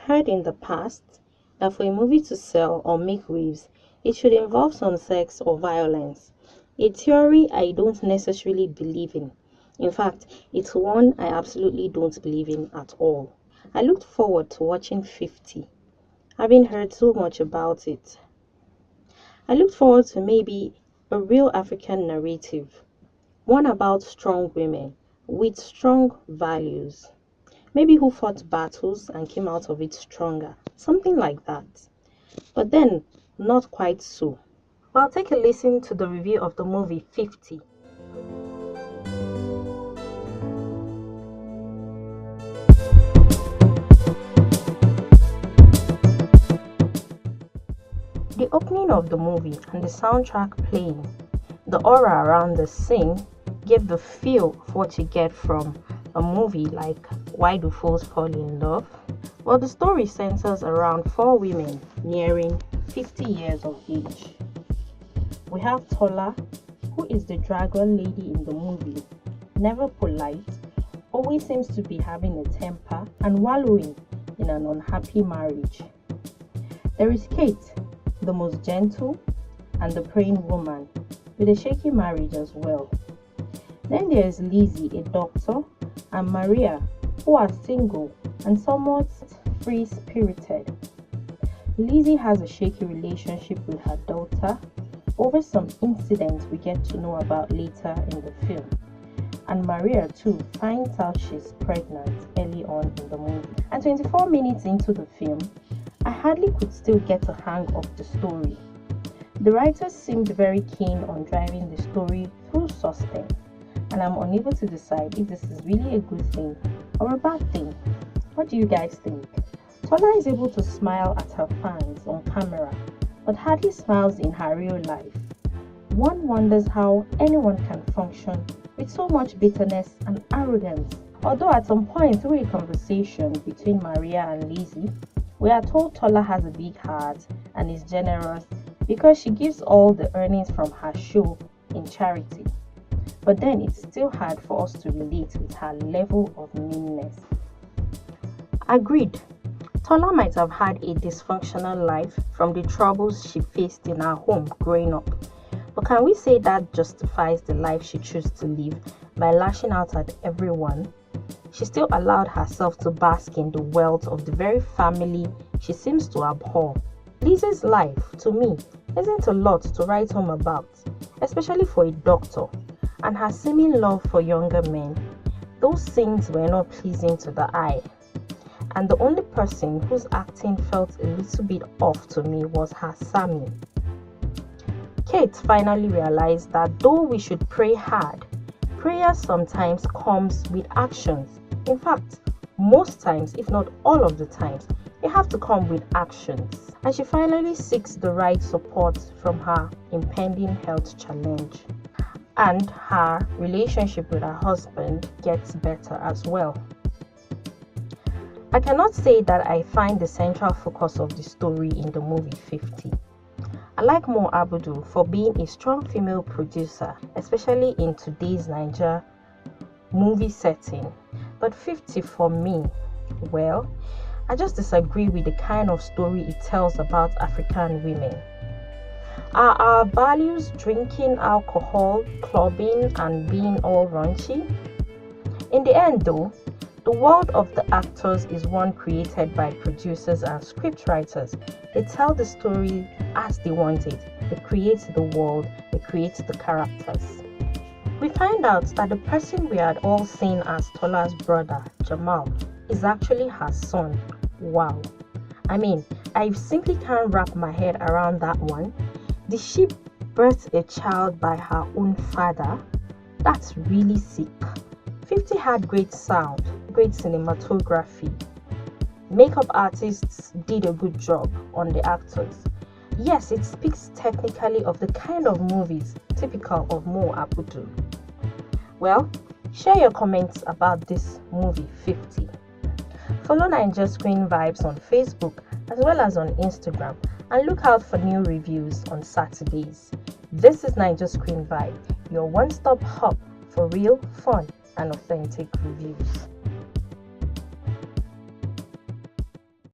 heard in the past that for a movie to sell or make waves, it should involve some sex or violence. A theory I don't necessarily believe in. In fact, it's one I absolutely don't believe in at all. I looked forward to watching 50, having heard so much about it. I looked forward to maybe a real African narrative, one about strong women with strong values, maybe who fought battles and came out of it stronger, something like that. But then, not quite so. Well, take a listen to the review of the movie 50. The opening of the movie and the soundtrack playing, the aura around the scene give the feel of what you get from a movie like Why Do Fools Fall in Love? Well, the story centers around four women nearing 50 years of age. We have Tola, who is the dragon lady in the movie, never polite, always seems to be having a temper and wallowing in an unhappy marriage. There is Kate, the most gentle and the praying woman, with a shaky marriage as well. Then there is Lizzie, a doctor, and Maria, who are single and somewhat free-spirited. Lizzie has a shaky relationship with her daughter over some incidents we get to know about later in the film. And Maria too finds out she's pregnant early on in the movie. And 24 minutes into the film, I hardly could still get a hang of the story. The writers seemed very keen on driving the story through suspense, and I'm unable to decide if this is really a good thing or a bad thing. What do you guys think? Tola is able to smile at her fans on camera, but hardly smiles in her real life. One wonders how anyone can function with so much bitterness and arrogance. Although at some point through a conversation between Maria and Lizzie, we are told Tola has a big heart and is generous because she gives all the earnings from her show in charity. But then it's still hard for us to relate with her level of meanness. Agreed. Tola might have had a dysfunctional life from the troubles she faced in her home growing up. But can we say that justifies the life she chose to live by lashing out at everyone? She still allowed herself to bask in the wealth of the very family she seems to abhor. Lizzie's life, to me, isn't a lot to write home about, especially for a doctor, and her seeming love for younger men. Those scenes were not pleasing to the eye. And the only person whose acting felt a little bit off to me was her Sammy. Kate finally realized that though we should pray hard, prayer sometimes comes with actions. In fact, most times, if not all of the times, they have to come with actions. And she finally seeks the right support from her impending health challenge. And her relationship with her husband gets better as well. I cannot say that I find the central focus of the story in the movie 50. I like Mo Abudu for being a strong female producer, especially in today's Naija movie setting. But 50 for me, well, I just disagree with the kind of story it tells about African women. Are our values drinking alcohol, clubbing, and being all raunchy? In the end though, the world of the actors is one created by producers and scriptwriters. They tell the story as they want it. They create the world, they create the characters. We find out that the person we had all seen as Tola's brother, Jamal, is actually her son. Wow. I mean, I simply can't wrap my head around that one. Did she birth a child by her own father? That's really sick. 50 had great sound, great cinematography. Makeup artists did a good job on the actors. Yes, it speaks technically of the kind of movies typical of Mo Abudu. Well, share your comments about this movie 50. Follow Naija Screen Vibes on Facebook as well as on Instagram, and look out for new reviews on Saturdays. This is Naija Screen Vibe, your one-stop hub for real, fun, and authentic reviews.